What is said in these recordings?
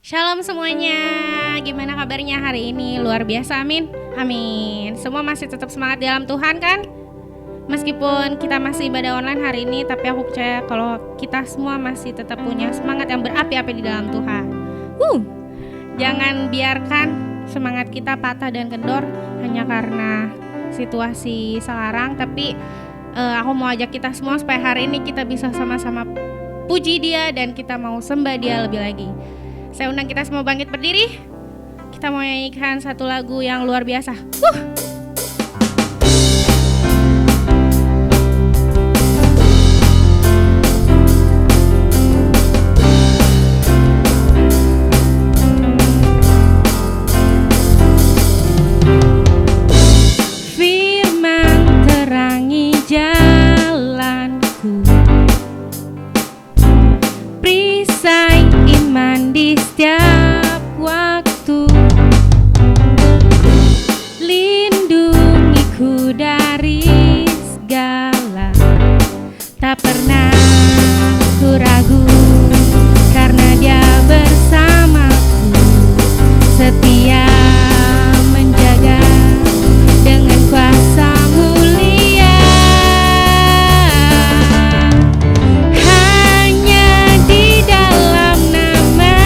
Shalom semuanya, gimana kabarnya hari ini? Luar biasa, amin? Amin. Semua masih tetap semangat di dalam Tuhan kan? Meskipun kita masih ibadah online hari ini, tapi aku percaya kalau kita semua masih tetap punya semangat yang berapi-api di dalam Tuhan. Jangan biarkan semangat kita patah dan kendor hanya karena situasi sekarang. Tapi aku mau ajak kita semua supaya hari ini kita bisa sama-sama puji Dia dan kita mau sembah Dia lebih lagi. Saya undang kita semua bangkit berdiri. Kita mau nyanyikan satu lagu yang luar biasa. Firman terangi jalanku, perisai iman di setiap waktu, lindungiku dari segala, tak pernah ku ragu karena Dia bersamaku, setia menjaga dengan kuasa mulia. Hanya di dalam nama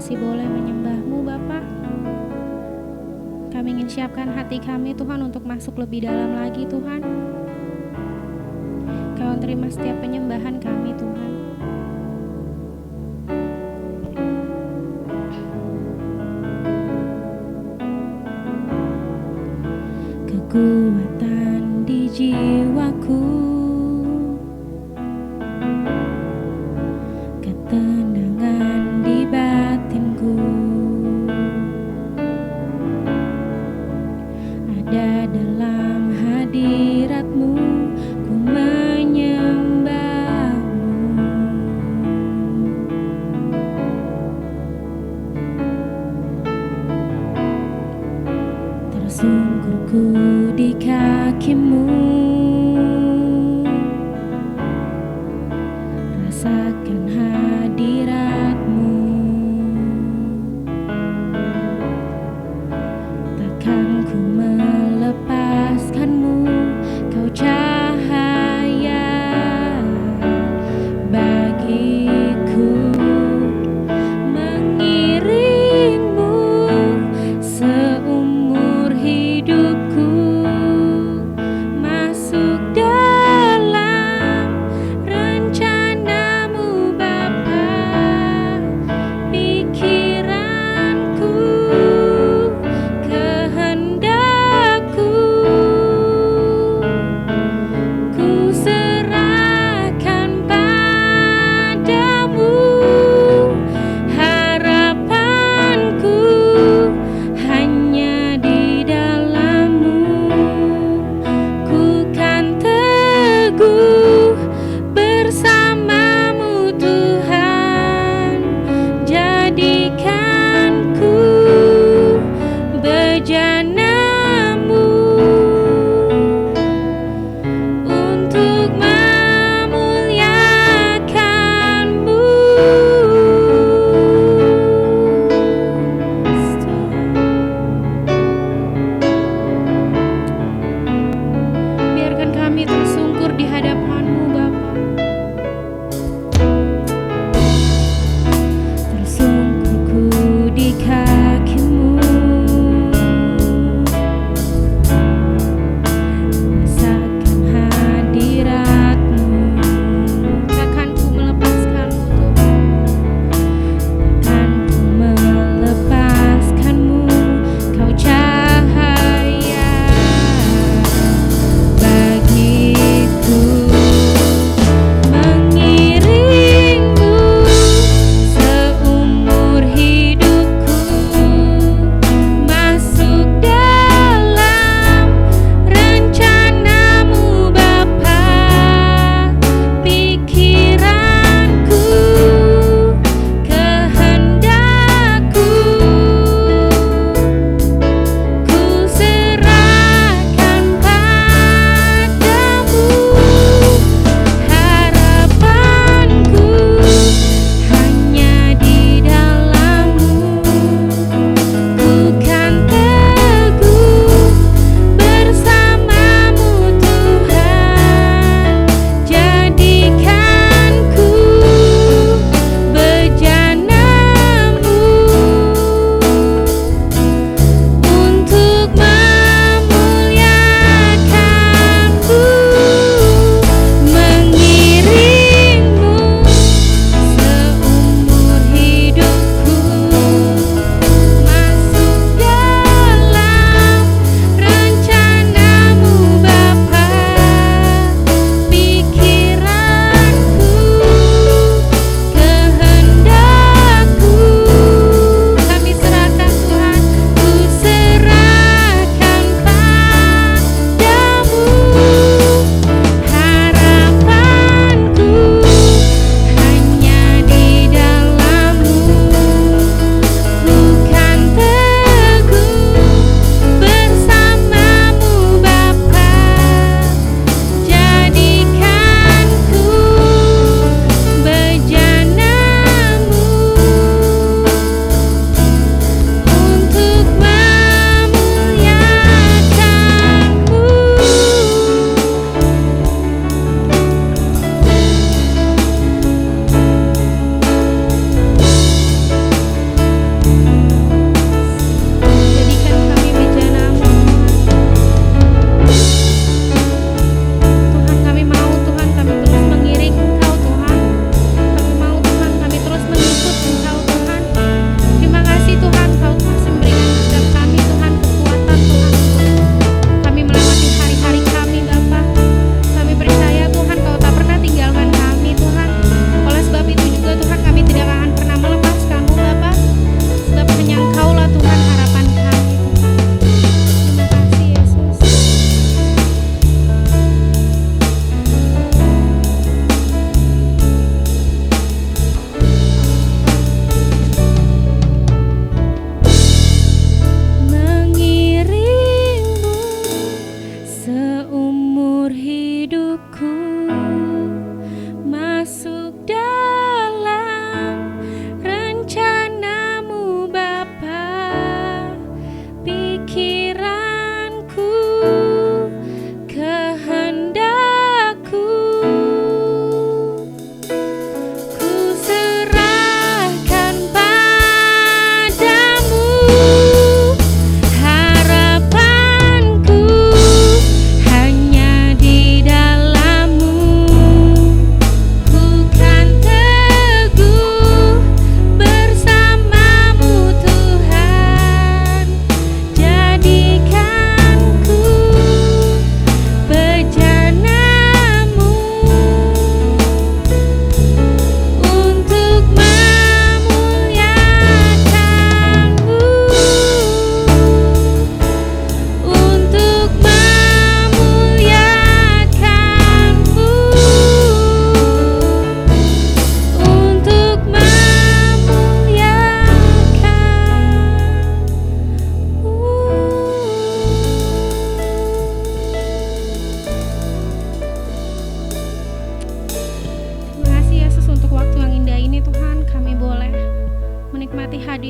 masih boleh menyembah-Mu Bapa. Kami ingin siapkan hati kami Tuhan untuk masuk lebih dalam lagi Tuhan. Kau terima setiap penyembahan kami Tuhan. Kekuatan di jiwaku, ketenangan di batinku, ada dalam hadirat-Mu, ku menyembah-Mu. Tersungkurku di kaki-Mu, rasakan hadirat-Mu. Takkan ku melepaskan-Mu, Kau cahaya bagiku. Mengiring-Mu seumur hidupku, masuk dalam rencana-Mu Bapa. Pikiranku, kehendakku, ku serahkan padamu.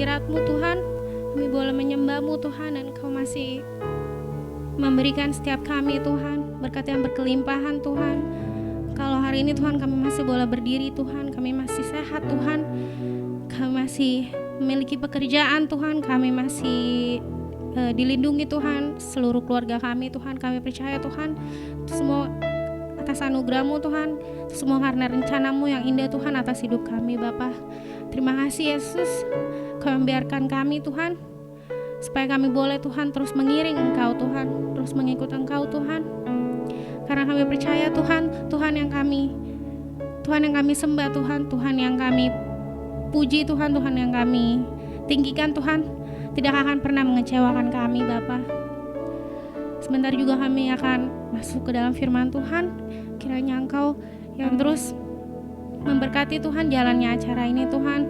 hadirat-Mu Tuhan. Kami boleh menyembah-Mu Tuhan, dan Engkau masih memberikan setiap kami Tuhan berkat yang berkelimpahan Tuhan. Kalau hari ini Tuhan kami masih boleh berdiri Tuhan, kami masih sehat Tuhan, kami masih memiliki pekerjaan Tuhan, kami masih dilindungi Tuhan, seluruh keluarga kami Tuhan, kami percaya Tuhan semua atas anugerah-Mu Tuhan, semua karena rencana-Mu yang indah Tuhan atas hidup kami Bapa. Terima kasih Yesus, Kau membiarkan kami Tuhan, supaya kami boleh Tuhan terus mengiring Engkau Tuhan, terus mengikut Engkau Tuhan. Karena kami percaya Tuhan, Tuhan yang kami sembah Tuhan, Tuhan yang kami puji Tuhan, Tuhan yang kami tinggikan Tuhan, tidak akan pernah mengecewakan kami Bapa. Sebentar juga kami akan masuk ke dalam firman Tuhan. Kiranya Engkau yang terus memberkati Tuhan jalannya acara ini Tuhan.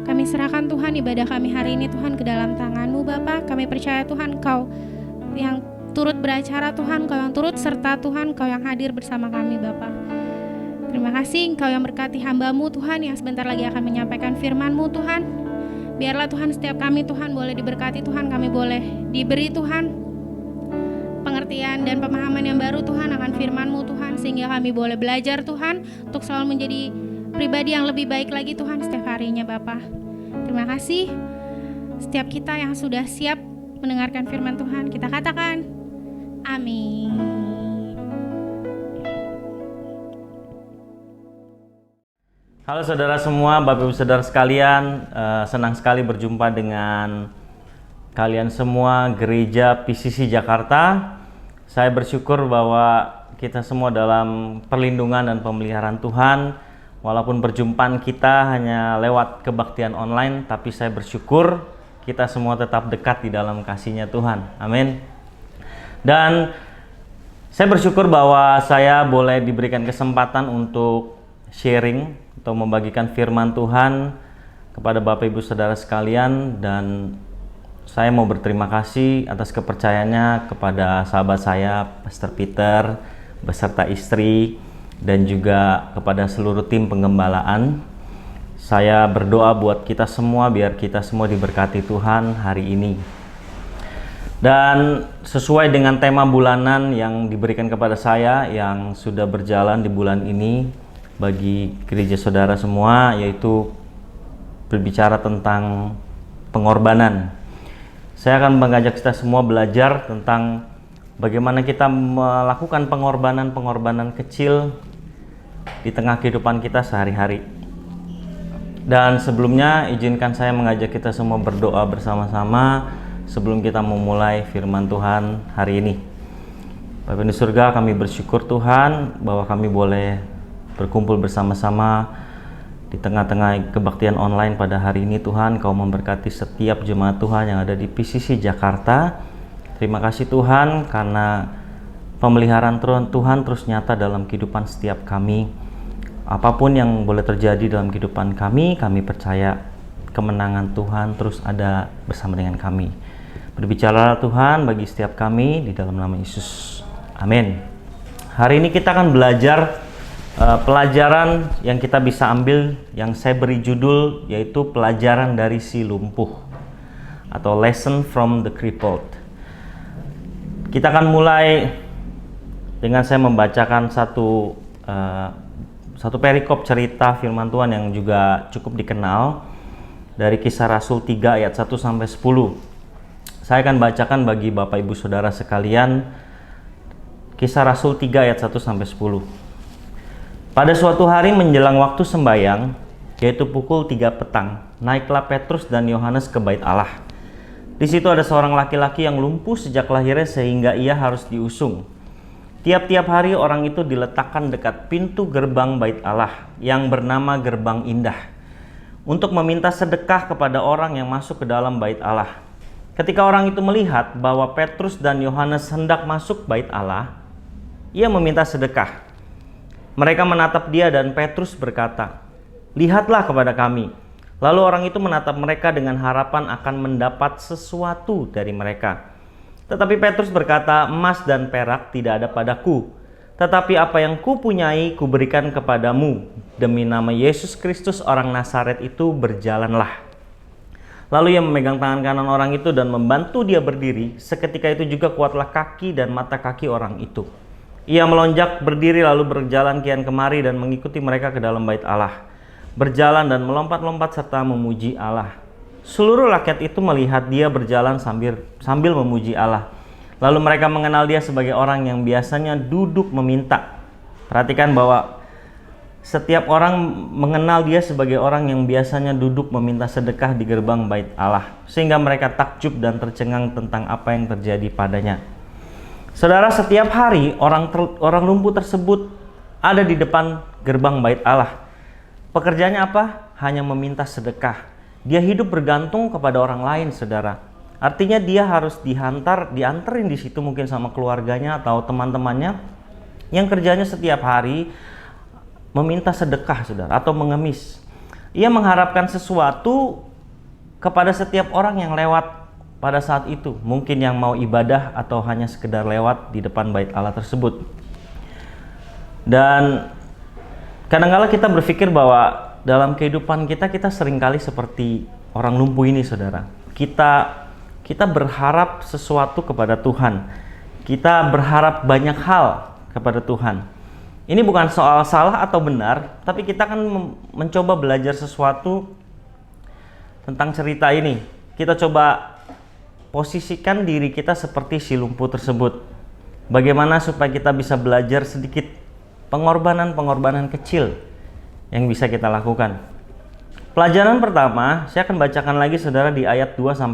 Kami serahkan Tuhan ibadah kami hari ini Tuhan ke dalam tangan-Mu Bapa. Kami percaya Tuhan Engkau yang turut beracara Tuhan, Engkau yang turut serta Tuhan, Engkau yang hadir bersama kami Bapa. Terima kasih Engkau yang berkati hamba-Mu Tuhan yang sebentar lagi akan menyampaikan firman-Mu Tuhan. Biarlah Tuhan setiap kami Tuhan boleh diberkati Tuhan, kami boleh diberi Tuhan pengertian dan pemahaman yang baru Tuhan akan firman-Mu Tuhan, sehingga kami boleh belajar Tuhan untuk selalu menjadi pribadi yang lebih baik lagi Tuhan setiap harinya Bapa. Terima kasih. Setiap kita yang sudah siap mendengarkan firman Tuhan, kita katakan amin. Halo saudara semua, Bapak Ibu saudara sekalian, senang sekali berjumpa dengan kalian semua Gereja PCC Jakarta. Saya bersyukur bahwa kita semua dalam perlindungan dan pemeliharaan Tuhan. Walaupun perjumpaan kita hanya lewat kebaktian online, tapi saya bersyukur kita semua tetap dekat di dalam kasih-Nya Tuhan. Amin. Dan saya bersyukur bahwa saya boleh diberikan kesempatan untuk sharing atau membagikan firman Tuhan kepada Bapak Ibu Saudara sekalian, dan saya mau berterima kasih atas kepercayaannya kepada sahabat saya Pastor Peter beserta istri dan juga kepada seluruh tim penggembalaan. Saya berdoa buat kita semua biar kita semua diberkati Tuhan hari ini. Dan sesuai dengan tema bulanan yang diberikan kepada saya yang sudah berjalan di bulan ini bagi gereja saudara semua, yaitu berbicara tentang pengorbanan. Saya akan mengajak kita semua belajar tentang bagaimana kita melakukan pengorbanan kecil di tengah kehidupan kita sehari-hari. Dan sebelumnya izinkan saya mengajak kita semua berdoa bersama-sama sebelum kita memulai firman Tuhan hari ini. Bapa di surga, kami bersyukur Tuhan bahwa kami boleh berkumpul bersama-sama di tengah-tengah kebaktian online pada hari ini. Tuhan, Kau memberkati setiap jemaat Tuhan yang ada di PCC Jakarta. Terima kasih Tuhan karena pemeliharaan Tuhan terus nyata dalam kehidupan setiap kami. Apapun yang boleh terjadi dalam kehidupan kami percaya kemenangan Tuhan terus ada bersama dengan kami. Berbicara Tuhan bagi setiap kami di dalam nama Yesus. Amin. Hari ini kita akan belajar pelajaran yang kita bisa ambil yang saya beri judul yaitu pelajaran dari si lumpuh atau lesson from the crippled. Kita akan mulai dengan saya membacakan satu perikop cerita firman Tuhan yang juga cukup dikenal dari Kisah Rasul 3 ayat 1 sampai 10. Saya akan bacakan bagi Bapak Ibu Saudara sekalian Kisah Rasul 3 ayat 1 sampai 10. Pada suatu hari menjelang waktu sembayang, yaitu pukul 3 petang, naiklah Petrus dan Yohanes ke bait Allah. Di situ ada seorang laki-laki yang lumpuh sejak lahirnya sehingga ia harus diusung. Tiap-tiap hari orang itu diletakkan dekat pintu gerbang bait Allah yang bernama Gerbang Indah untuk meminta sedekah kepada orang yang masuk ke dalam bait Allah. Ketika orang itu melihat bahwa Petrus dan Yohanes hendak masuk bait Allah, ia meminta sedekah. Mereka menatap dia dan Petrus berkata, "Lihatlah kepada kami." Lalu orang itu menatap mereka dengan harapan akan mendapat sesuatu dari mereka. Tetapi Petrus berkata, "Emas dan perak tidak ada padaku, tetapi apa yang kupunyai kuberikan kepadamu. Demi nama Yesus Kristus orang Nazaret itu berjalanlah." Lalu ia memegang tangan kanan orang itu dan membantu dia berdiri. Seketika itu juga kuatlah kaki dan mata kaki orang itu. Ia melonjak berdiri lalu berjalan kian kemari dan mengikuti mereka ke dalam bait Allah. Berjalan dan melompat-lompat serta memuji Allah. Seluruh rakyat itu melihat dia berjalan sambil memuji Allah. Lalu mereka mengenal dia sebagai orang yang biasanya duduk meminta. Perhatikan bahwa setiap orang mengenal dia sebagai orang yang biasanya duduk meminta sedekah di gerbang bait Allah. Sehingga mereka takjub dan tercengang tentang apa yang terjadi padanya. Saudara, setiap hari orang lumpuh tersebut ada di depan gerbang bait Allah. Pekerjaannya apa? Hanya meminta sedekah. Dia hidup bergantung kepada orang lain, saudara. Artinya dia harus dianterin di situ mungkin sama keluarganya atau teman-temannya yang kerjanya setiap hari meminta sedekah, saudara, atau mengemis. Ia mengharapkan sesuatu kepada setiap orang yang lewat pada saat itu. Mungkin yang mau ibadah atau hanya sekedar lewat di depan bait Allah tersebut. Dan kadang-kala kita berpikir bahwa dalam kehidupan kita seringkali seperti orang lumpuh ini, saudara. Kita berharap sesuatu kepada Tuhan. Kita berharap banyak hal kepada Tuhan. Ini bukan soal salah atau benar, tapi kita akan mencoba belajar sesuatu tentang cerita ini. Kita coba posisikan diri kita seperti si lumpuh tersebut. Bagaimana supaya kita bisa belajar sedikit pengorbanan kecil yang bisa kita lakukan. Pelajaran pertama, saya akan bacakan lagi, saudara, di ayat 2-6.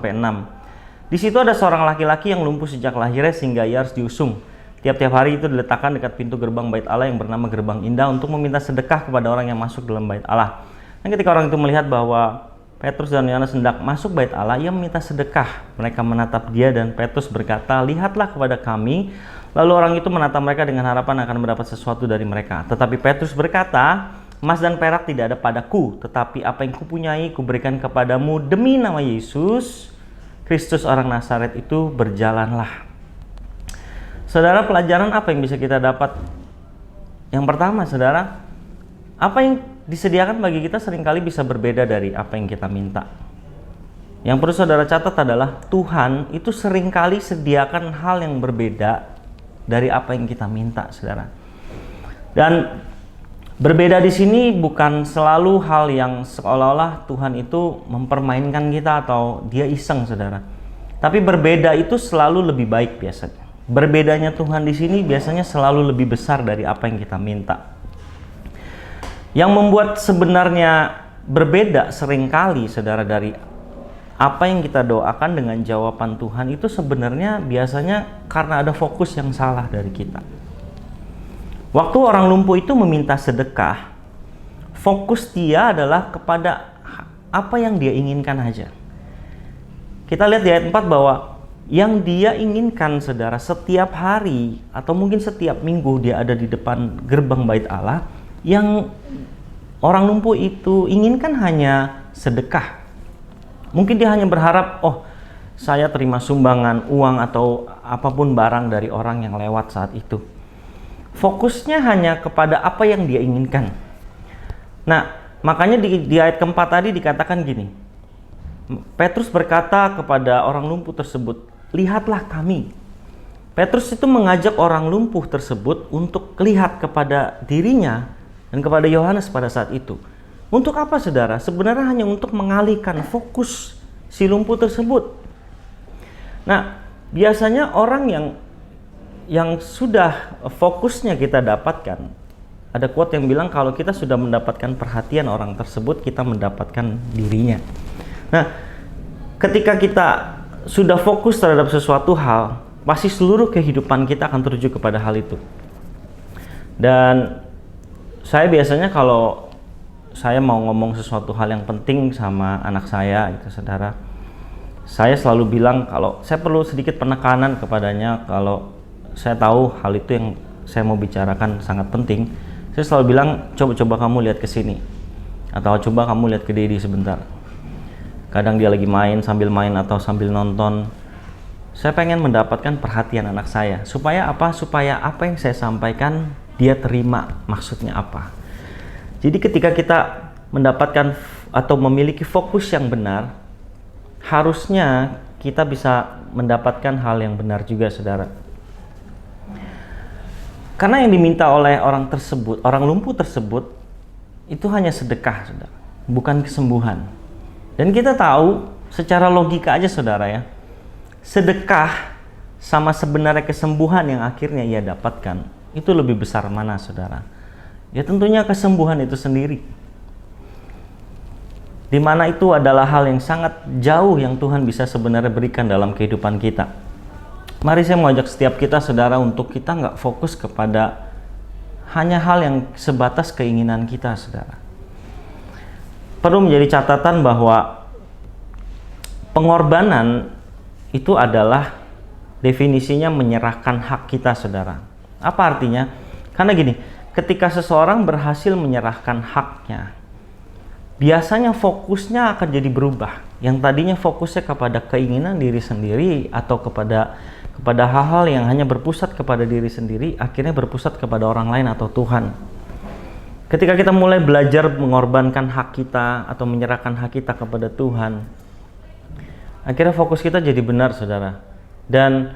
Di situ ada seorang laki-laki yang lumpuh sejak lahirnya sehingga ia harus diusung. Tiap-tiap hari itu diletakkan dekat pintu gerbang bait Allah yang bernama Gerbang Indah untuk meminta sedekah kepada orang yang masuk dalam bait Allah. Dan ketika orang itu melihat bahwa Petrus dan Yohanes hendak masuk bait Allah, ia meminta sedekah. Mereka menatap dia dan Petrus berkata, "Lihatlah kepada kami." Lalu orang itu menatap mereka dengan harapan akan mendapat sesuatu dari mereka. Tetapi Petrus berkata, "Emas dan perak tidak ada padaku, tetapi apa yang kupunyai kuberikan kepadamu. Demi nama Yesus Kristus orang Nazaret itu berjalanlah." Saudara, pelajaran apa yang bisa kita dapat? Yang pertama, saudara, apa yang disediakan bagi kita seringkali bisa berbeda dari apa yang kita minta. Yang perlu saudara catat adalah Tuhan itu seringkali sediakan hal yang berbeda dari apa yang kita minta, saudara. Dan berbeda di sini bukan selalu hal yang seolah-olah Tuhan itu mempermainkan kita atau dia iseng, saudara. Tapi berbeda itu selalu lebih baik biasanya. Berbedanya Tuhan di sini biasanya selalu lebih besar dari apa yang kita minta. Yang membuat sebenarnya berbeda seringkali, saudara, dari apa yang kita doakan dengan jawaban Tuhan itu sebenarnya biasanya karena ada fokus yang salah dari kita. Waktu orang lumpuh itu meminta sedekah, fokus dia adalah kepada apa yang dia inginkan aja. Kita lihat di ayat 4 bahwa yang dia inginkan, saudara, setiap hari atau mungkin setiap minggu dia ada di depan gerbang bait Allah, yang orang lumpuh itu inginkan hanya sedekah. Mungkin dia hanya berharap, oh, saya terima sumbangan uang atau apapun barang dari orang yang lewat saat itu. Fokusnya hanya kepada apa yang dia inginkan. Nah, makanya di ayat keempat tadi dikatakan gini, Petrus berkata kepada orang lumpuh tersebut, "Lihatlah kami." Petrus itu mengajak orang lumpuh tersebut untuk lihat kepada dirinya dan kepada Yohanes pada saat itu. Untuk apa, saudara? Sebenarnya hanya untuk mengalihkan fokus si lumpuh tersebut. Nah, biasanya orang yang sudah fokusnya kita dapatkan, ada quote yang bilang kalau kita sudah mendapatkan perhatian orang tersebut, kita mendapatkan dirinya. Nah, ketika kita sudah fokus terhadap sesuatu hal, pasti seluruh kehidupan kita akan tertuju kepada hal itu. Dan saya biasanya kalau saya mau ngomong sesuatu hal yang penting sama anak saya, itu saudara, saya selalu bilang kalau saya perlu sedikit penekanan kepadanya. Kalau saya tahu hal itu yang saya mau bicarakan sangat penting, saya selalu bilang, coba kamu lihat ke sini, atau coba kamu lihat ke Dedi sebentar. Kadang dia lagi sambil main atau sambil nonton. Saya pengen mendapatkan perhatian anak saya. Supaya apa? Supaya apa yang saya sampaikan dia terima maksudnya apa. Jadi ketika kita mendapatkan atau memiliki fokus yang benar, harusnya kita bisa mendapatkan hal yang benar juga, saudara. Karena yang diminta oleh orang tersebut, orang lumpuh tersebut, itu hanya sedekah, saudara, bukan kesembuhan. Dan kita tahu secara logika aja, saudara ya, sedekah sama sebenarnya kesembuhan yang akhirnya ia dapatkan, itu lebih besar mana, saudara? Ya tentunya kesembuhan itu sendiri. Di mana itu adalah hal yang sangat jauh yang Tuhan bisa sebenarnya berikan dalam kehidupan kita. Mari saya mau ajak setiap kita, saudara, untuk kita nggak fokus kepada hanya hal yang sebatas keinginan kita, saudara. Perlu menjadi catatan bahwa pengorbanan itu adalah definisinya menyerahkan hak kita, saudara. Apa artinya? Karena gini, ketika seseorang berhasil menyerahkan haknya, biasanya fokusnya akan jadi berubah. Yang tadinya fokusnya kepada keinginan diri sendiri atau kepada hal-hal yang hanya berpusat kepada diri sendiri, akhirnya berpusat kepada orang lain atau Tuhan. Ketika kita mulai belajar mengorbankan hak kita atau menyerahkan hak kita kepada Tuhan, akhirnya fokus kita jadi benar, saudara. Dan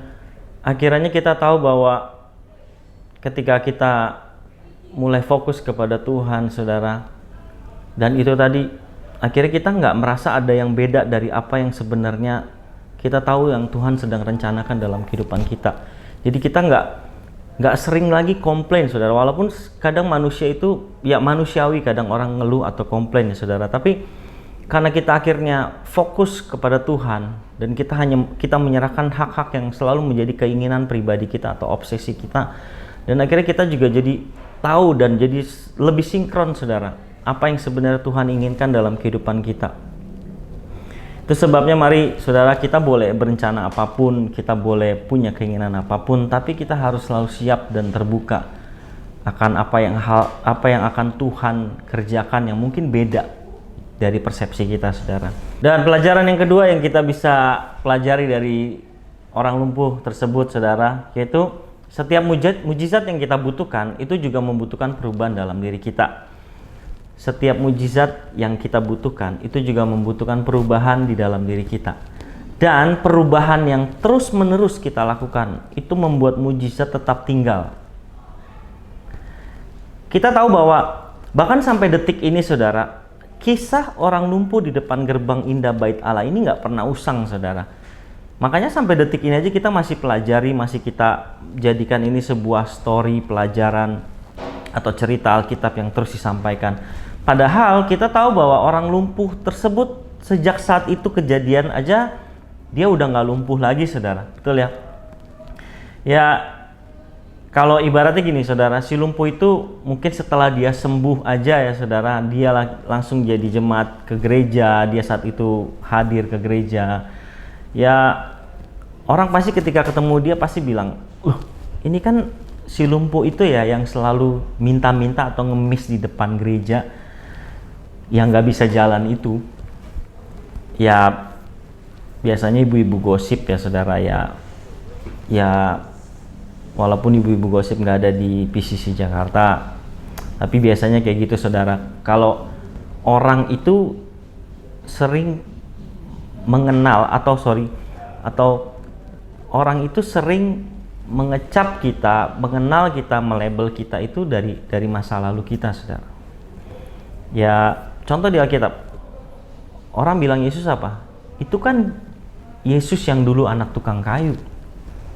akhirnya kita tahu bahwa ketika kita mulai fokus kepada Tuhan, saudara, dan itu tadi, akhirnya kita nggak merasa ada yang beda dari apa yang sebenarnya kita tahu yang Tuhan sedang rencanakan dalam kehidupan kita. Jadi kita nggak sering lagi komplain, saudara. Walaupun kadang manusia itu ya manusiawi, kadang orang ngeluh atau komplain, ya saudara. Tapi karena kita akhirnya fokus kepada Tuhan dan kita menyerahkan hak-hak yang selalu menjadi keinginan pribadi kita atau obsesi kita, dan akhirnya kita juga jadi tahu dan jadi lebih sinkron, saudara, apa yang sebenarnya Tuhan inginkan dalam kehidupan kita. Itu sebabnya mari, saudara, kita boleh berencana apapun, kita boleh punya keinginan apapun, tapi kita harus selalu siap dan terbuka akan apa yang akan Tuhan kerjakan yang mungkin beda dari persepsi kita, saudara. Dan pelajaran yang kedua yang kita bisa pelajari dari orang lumpuh tersebut, saudara, yaitu setiap mujizat yang kita butuhkan itu juga membutuhkan perubahan dalam diri kita. Setiap mujizat yang kita butuhkan itu juga membutuhkan perubahan di dalam diri kita. Dan perubahan yang terus-menerus kita lakukan itu membuat mujizat tetap tinggal. Kita tahu bahwa bahkan sampai detik ini, saudara, kisah orang lumpuh di depan gerbang indah Bait Allah ini nggak pernah usang, saudara. Makanya sampai detik ini aja kita masih pelajari, masih kita jadikan ini sebuah story, pelajaran, atau cerita Alkitab yang terus disampaikan. Padahal kita tahu bahwa orang lumpuh tersebut sejak saat itu kejadian aja dia udah nggak lumpuh lagi, saudara. Betul ya? Ya, kalau ibaratnya gini, saudara, si lumpuh itu mungkin setelah dia sembuh aja ya, saudara, dia langsung jadi jemaat ke gereja, dia saat itu hadir ke gereja. Ya, orang pasti ketika ketemu dia pasti bilang, ini kan si lumpuh itu ya yang selalu minta-minta atau ngemis di depan gereja, yang nggak bisa jalan itu. Ya biasanya ibu-ibu gosip ya, saudara, ya walaupun ibu-ibu gosip nggak ada di PCC Jakarta, tapi biasanya kayak gitu, saudara. Kalau orang itu sering mengenal atau orang itu sering mengecap kita, mengenal kita, melabel kita itu dari masa lalu kita, saudara. Ya, contoh di Alkitab, orang bilang Yesus apa? Itu kan Yesus yang dulu anak tukang kayu.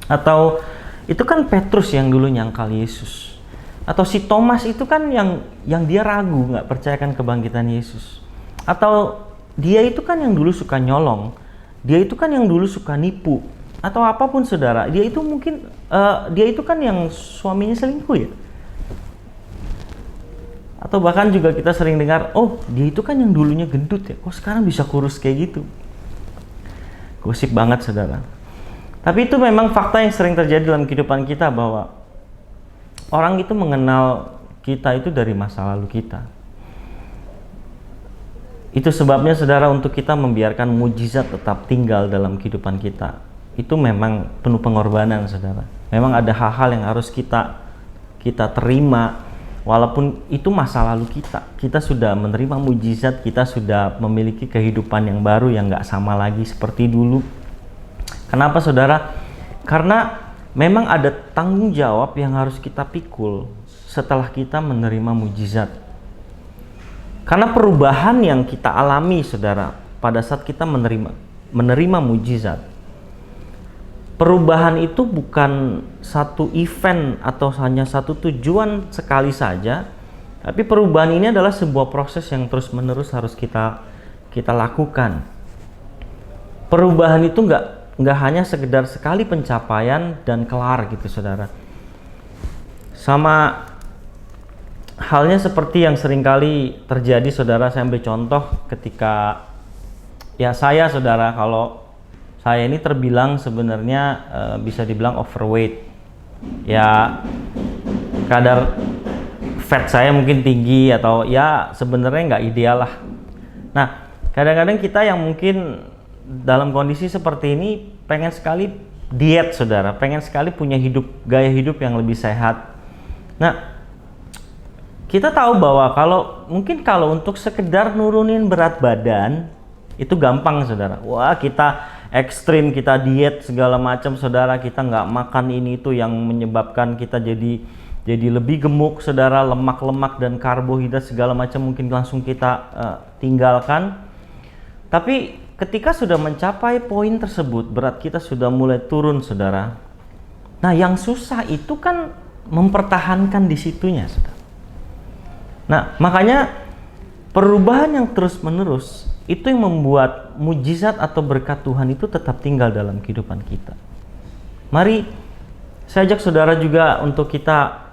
Atau itu kan Petrus yang dulu nyangkal Yesus. Atau si Thomas itu kan yang dia ragu, nggak percayakan kebangkitan Yesus. Atau dia itu kan yang dulu suka nyolong. Dia itu kan yang dulu suka nipu. Atau apapun, saudara. Dia itu mungkin, dia itu kan yang suaminya selingkuh ya. Atau bahkan juga kita sering dengar, oh dia itu kan yang dulunya gendut ya, kok sekarang bisa kurus kayak gitu. Gosip banget, saudara. Tapi itu memang fakta yang sering terjadi dalam kehidupan kita, bahwa orang itu mengenal kita itu dari masa lalu kita. Itu sebabnya, saudara, untuk kita membiarkan mujizat tetap tinggal dalam kehidupan kita, itu memang penuh pengorbanan, saudara. Memang ada hal-hal yang harus kita terima, Walaupun itu masa lalu kita sudah menerima mujizat, kita sudah memiliki kehidupan yang baru yang nggak sama lagi seperti dulu. Kenapa saudara? Karena memang ada tanggung jawab yang harus kita pikul setelah kita menerima mujizat. Karena perubahan yang kita alami saudara pada saat kita menerima mujizat, perubahan itu bukan satu event atau hanya satu tujuan sekali saja, tapi perubahan ini adalah sebuah proses yang terus-menerus harus kita lakukan. Perubahan itu nggak hanya sekedar sekali pencapaian dan kelar gitu saudara. Sama halnya seperti yang seringkali terjadi saudara, saya ambil contoh ketika saya saudara, kalau saya ini terbilang sebenarnya bisa dibilang overweight. Ya kadar fat saya mungkin tinggi atau ya sebenarnya nggak ideal lah. Nah kadang-kadang kita yang mungkin dalam kondisi seperti ini pengen sekali diet saudara, pengen sekali punya gaya hidup yang lebih sehat. Nah kita tahu bahwa kalau untuk sekedar nurunin berat badan itu gampang saudara. Wah kita ekstrim, kita diet segala macam saudara, kita nggak makan ini itu yang menyebabkan kita jadi lebih gemuk saudara, lemak-lemak dan karbohidrat segala macam mungkin langsung kita tinggalkan. Tapi ketika sudah mencapai poin tersebut, berat kita sudah mulai turun saudara. Nah yang susah itu kan mempertahankan di situnya saudara. Nah makanya perubahan yang terus menerus itu yang membuat mujizat atau berkat Tuhan itu tetap tinggal dalam kehidupan kita. Mari saya ajak saudara juga untuk kita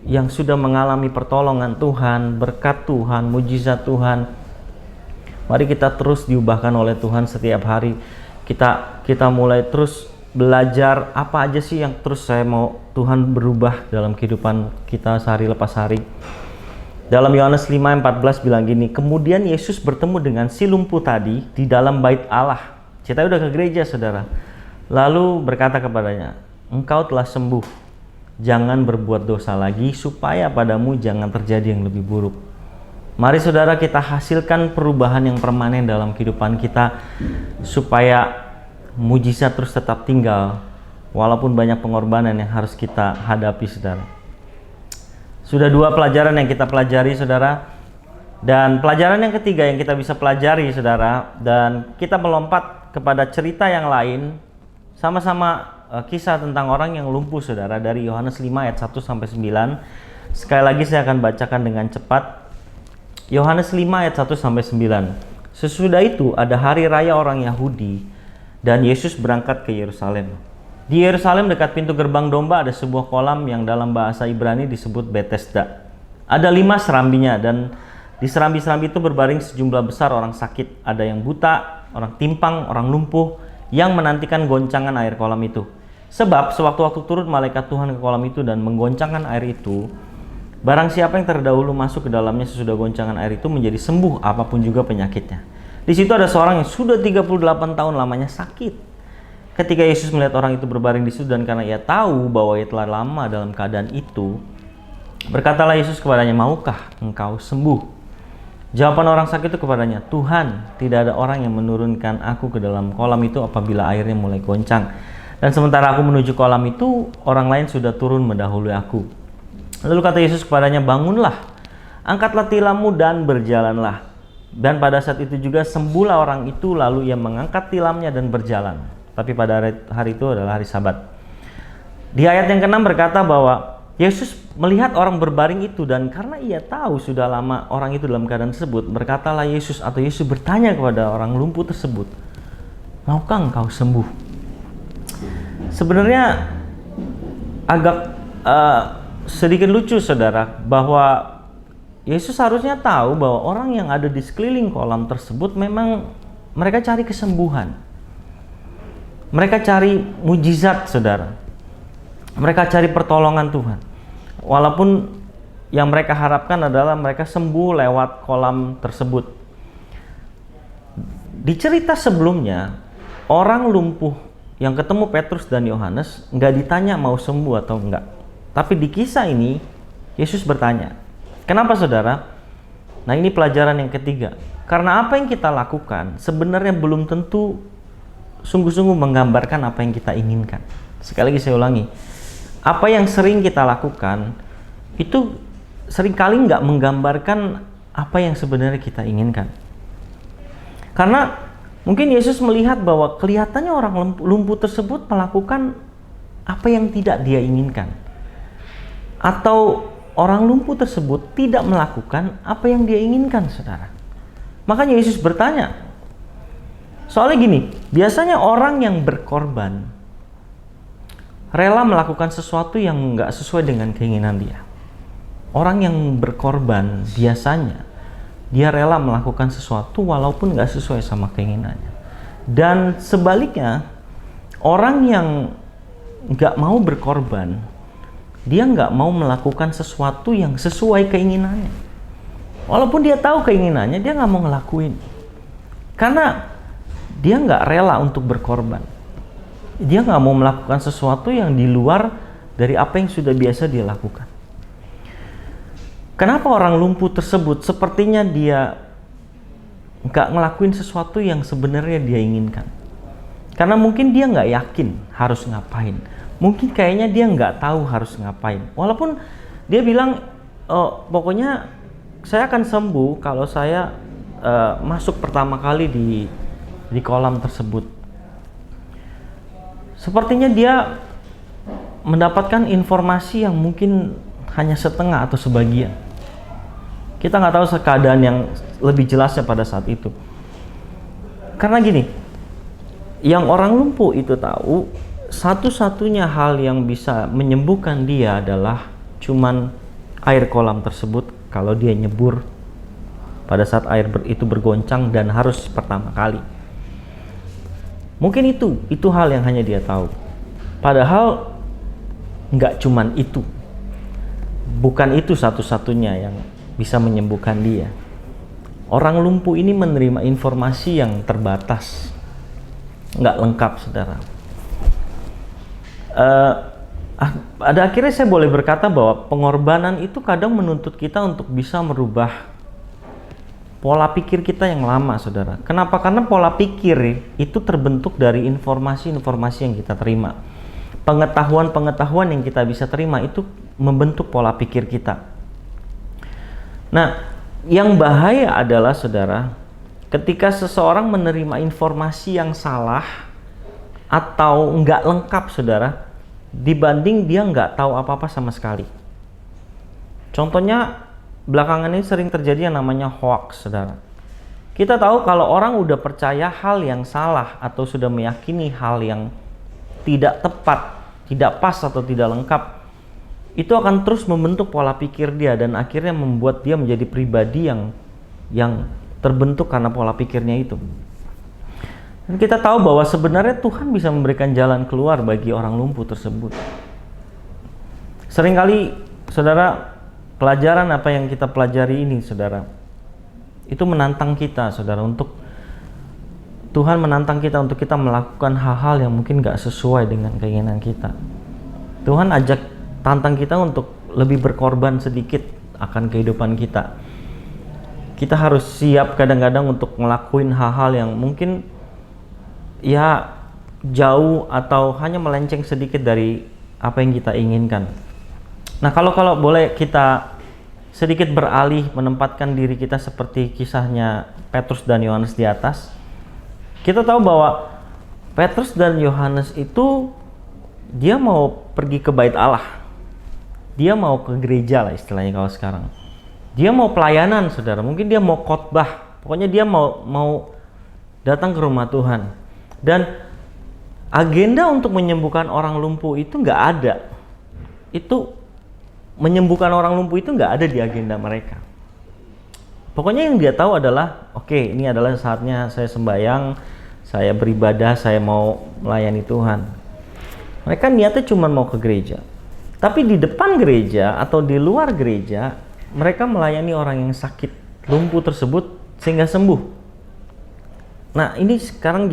yang sudah mengalami pertolongan Tuhan, berkat Tuhan, mujizat Tuhan. Mari kita terus diubahkan oleh Tuhan setiap hari. Kita mulai terus belajar apa aja sih yang terus saya mau Tuhan berubah dalam kehidupan kita sehari lepas hari. Dalam Yohanes 5:14 bilang gini, kemudian Yesus bertemu dengan si lumpuh tadi di dalam bait Allah. Ceritanya udah ke gereja saudara. Lalu berkata kepadanya, engkau telah sembuh, jangan berbuat dosa lagi supaya padamu jangan terjadi yang lebih buruk. Mari saudara kita hasilkan perubahan yang permanen dalam kehidupan kita supaya mujizat terus tetap tinggal walaupun banyak pengorbanan yang harus kita hadapi saudara. Sudah 2 pelajaran yang kita pelajari saudara, dan pelajaran yang ketiga yang kita bisa pelajari saudara, dan kita melompat kepada cerita yang lain, sama-sama kisah tentang orang yang lumpuh saudara, dari Yohanes 5 ayat 1 sampai 9. Sekali lagi saya akan bacakan dengan cepat. Yohanes 5 ayat 1 sampai 9. Sesudah itu ada hari raya orang Yahudi dan Yesus berangkat ke Yerusalem. Di Yerusalem dekat pintu gerbang domba ada sebuah kolam yang dalam bahasa Ibrani disebut Bethesda. Ada 5 serambinya dan di serambi-serambi itu berbaring sejumlah besar orang sakit. Ada yang buta, orang timpang, orang lumpuh yang menantikan goncangan air kolam itu. Sebab sewaktu-waktu turut malaikat Tuhan ke kolam itu dan menggoncangkan air itu, barang siapa yang terdahulu masuk ke dalamnya sesudah goncangan air itu menjadi sembuh apapun juga penyakitnya. Di situ ada seorang yang sudah 38 tahun lamanya sakit. Ketika Yesus melihat orang itu berbaring di situ dan karena ia tahu bahwa ia telah lama dalam keadaan itu, berkatalah Yesus kepadanya, maukah engkau sembuh? Jawaban orang sakit itu kepadanya, Tuhan, tidak ada orang yang menurunkan aku ke dalam kolam itu apabila airnya mulai goncang. Dan sementara aku menuju kolam itu, orang lain sudah turun mendahului aku. Lalu kata Yesus kepadanya, bangunlah, angkatlah tilammu dan berjalanlah. Dan pada saat itu juga sembuhlah orang itu, lalu ia mengangkat tilamnya dan berjalan. Tapi pada hari itu adalah hari Sabat. Di ayat yang ke-6 berkata bahwa Yesus melihat orang berbaring itu dan karena ia tahu sudah lama orang itu dalam keadaan tersebut, berkatalah Yesus atau Yesus bertanya kepada orang lumpuh tersebut, maukah engkau sembuh? Sebenarnya agak sedikit lucu saudara, bahwa Yesus harusnya tahu bahwa orang yang ada di sekeliling kolam tersebut memang mereka cari kesembuhan. Mereka cari mujizat saudara. Mereka cari pertolongan Tuhan. Walaupun yang mereka harapkan adalah mereka sembuh lewat kolam tersebut. Di cerita sebelumnya, orang lumpuh yang ketemu Petrus dan Yohanes nggak ditanya mau sembuh atau enggak. Tapi di kisah ini, Yesus bertanya, kenapa saudara? Nah, ini pelajaran yang ketiga. Karena apa yang kita lakukan sebenarnya belum tentu sungguh-sungguh menggambarkan apa yang kita inginkan. Sekali lagi saya ulangi, apa yang sering kita lakukan itu seringkali nggak menggambarkan apa yang sebenarnya kita inginkan. Karena mungkin Yesus melihat bahwa kelihatannya orang lumpuh tersebut melakukan apa yang tidak dia inginkan. Atau orang lumpuh tersebut tidak melakukan apa yang dia inginkan, saudara. Makanya Yesus bertanya. Soalnya gini, biasanya orang yang berkorban rela melakukan sesuatu yang nggak sesuai dengan keinginan dia. Orang yang berkorban biasanya dia rela melakukan sesuatu walaupun nggak sesuai sama keinginannya. Dan sebaliknya, orang yang nggak mau berkorban, dia nggak mau melakukan sesuatu yang sesuai keinginannya. Walaupun dia tahu keinginannya, dia nggak mau ngelakuin. Karena dia nggak rela untuk berkorban. Dia nggak mau melakukan sesuatu yang di luar dari apa yang sudah biasa dia lakukan. Kenapa orang lumpuh tersebut sepertinya dia nggak ngelakuin sesuatu yang sebenarnya dia inginkan? Karena mungkin dia nggak yakin harus ngapain. Mungkin kayaknya dia nggak tahu harus ngapain. Walaupun dia bilang, oh, pokoknya saya akan sembuh kalau saya masuk pertama kali di kolam tersebut. Sepertinya dia mendapatkan informasi yang mungkin hanya setengah atau sebagian. Kita nggak tahu keadaan yang lebih jelasnya pada saat itu. Karena gini, yang orang lumpuh itu tahu, satu-satunya hal yang bisa menyembuhkan dia adalah cuman air kolam tersebut kalau dia nyebur pada saat air itu bergoncang dan harus pertama kali. Mungkin itu hal yang hanya dia tahu. Padahal nggak cuman itu. Bukan itu satu-satunya yang bisa menyembuhkan dia. Orang lumpuh ini menerima informasi yang terbatas, nggak lengkap, saudara. Pada akhirnya saya boleh berkata bahwa pengorbanan itu kadang menuntut kita untuk bisa merubah pola pikir kita yang lama, saudara. Kenapa? Karena pola pikir itu terbentuk dari informasi-informasi yang kita terima. Pengetahuan-pengetahuan yang kita bisa terima itu membentuk pola pikir kita. Nah, yang bahaya adalah, saudara, ketika seseorang menerima informasi yang salah atau nggak lengkap, saudara, dibanding dia nggak tahu apa-apa sama sekali. Contohnya, belakangan ini sering terjadi yang namanya hoax, saudara. Kita tahu kalau orang udah percaya hal yang salah atau sudah meyakini hal yang tidak tepat, tidak pas atau tidak lengkap, itu akan terus membentuk pola pikir dia dan akhirnya membuat dia menjadi pribadi yang terbentuk karena pola pikirnya itu. Dan kita tahu bahwa sebenarnya Tuhan bisa memberikan jalan keluar bagi orang lumpuh tersebut. Seringkali, saudara, pelajaran apa yang kita pelajari ini, saudara, itu menantang kita, saudara, untuk Tuhan menantang kita untuk kita melakukan hal-hal yang mungkin gak sesuai dengan keinginan kita. Tuhan ajak tantang kita untuk lebih berkorban sedikit akan kehidupan kita. Kita harus siap kadang-kadang untuk ngelakuin hal-hal yang mungkin ya jauh atau hanya melenceng sedikit dari apa yang kita inginkan. Nah, kalau boleh kita sedikit beralih menempatkan diri kita seperti kisahnya Petrus dan Yohanes di atas. Kita tahu bahwa Petrus dan Yohanes itu dia mau pergi ke bait Allah. Dia mau ke gereja lah istilahnya kalau sekarang. Dia mau pelayanan, saudara. Mungkin dia mau khotbah. Pokoknya dia mau datang ke rumah Tuhan. Dan agenda untuk menyembuhkan orang lumpuh itu nggak ada. Itu menyembuhkan orang lumpuh itu nggak ada di agenda mereka. Pokoknya yang dia tahu adalah, oke, ini adalah saatnya saya sembahyang, saya beribadah, saya mau melayani Tuhan. Mereka niatnya cuma mau ke gereja. Tapi di depan gereja atau di luar gereja, mereka melayani orang yang sakit lumpuh tersebut sehingga sembuh. Nah, ini sekarang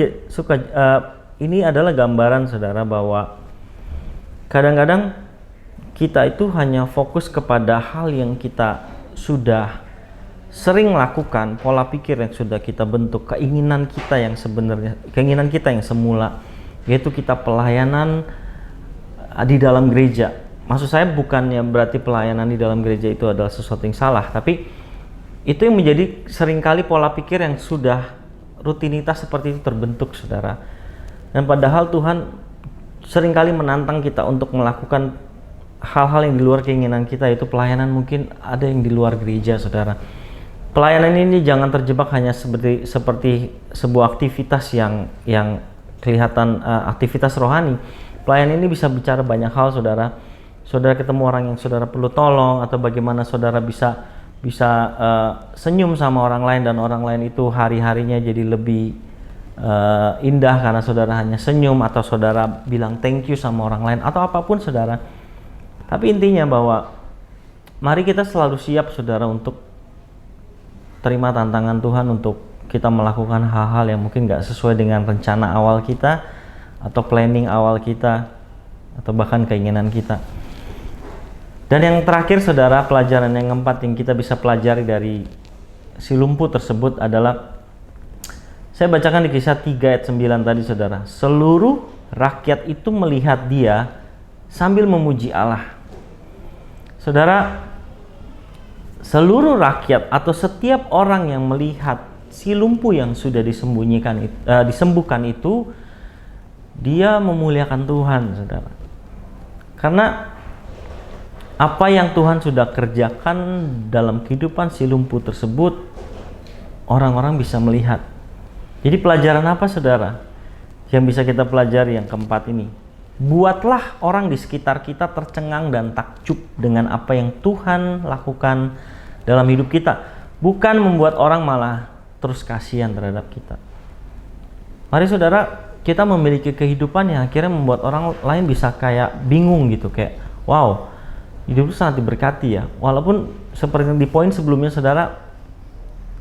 ini adalah gambaran, saudara, bahwa kadang-kadang kita itu hanya fokus kepada hal yang kita sudah sering lakukan, pola pikir yang sudah kita bentuk, keinginan kita yang sebenarnya, keinginan kita yang semula, yaitu kita pelayanan di dalam gereja. Maksud saya bukannya berarti pelayanan di dalam gereja itu adalah sesuatu yang salah, tapi itu yang menjadi seringkali pola pikir yang sudah rutinitas seperti itu terbentuk, saudara. Dan padahal Tuhan seringkali menantang kita untuk melakukan hal-hal yang di luar keinginan kita, yaitu pelayanan mungkin ada yang di luar gereja, saudara. Pelayanan ini jangan terjebak hanya seperti sebuah aktivitas yang kelihatan aktivitas rohani. Pelayanan ini bisa bicara banyak hal, saudara. Saudara ketemu orang yang saudara perlu tolong, atau bagaimana saudara bisa senyum sama orang lain, dan orang lain itu hari-harinya jadi lebih indah karena saudara hanya senyum, atau saudara bilang thank you sama orang lain, atau apapun, saudara. Tapi intinya bahwa mari kita selalu siap, saudara, untuk terima tantangan Tuhan untuk kita melakukan hal-hal yang mungkin gak sesuai dengan rencana awal kita, atau planning awal kita, atau bahkan keinginan kita. Dan yang terakhir, saudara, pelajaran yang keempat yang kita bisa pelajari dari si lumpuh tersebut adalah, saya bacakan di Kisah 3 ayat 9 tadi, saudara. Seluruh rakyat itu melihat dia sambil memuji Allah. Saudara, seluruh rakyat atau setiap orang yang melihat si lumpuh yang sudah disembuhkan itu, dia memuliakan Tuhan, saudara. Karena apa yang Tuhan sudah kerjakan dalam kehidupan si lumpuh tersebut, orang-orang bisa melihat. Jadi pelajaran apa, saudara, yang bisa kita pelajari yang keempat ini? Buatlah orang di sekitar kita tercengang dan takjub dengan apa yang Tuhan lakukan dalam hidup kita, bukan membuat orang malah terus kasihan terhadap kita. Mari, saudara, kita memiliki kehidupan yang akhirnya membuat orang lain bisa kayak bingung gitu, kayak wow, hidup itu sangat diberkati ya. Walaupun seperti di poin sebelumnya, saudara,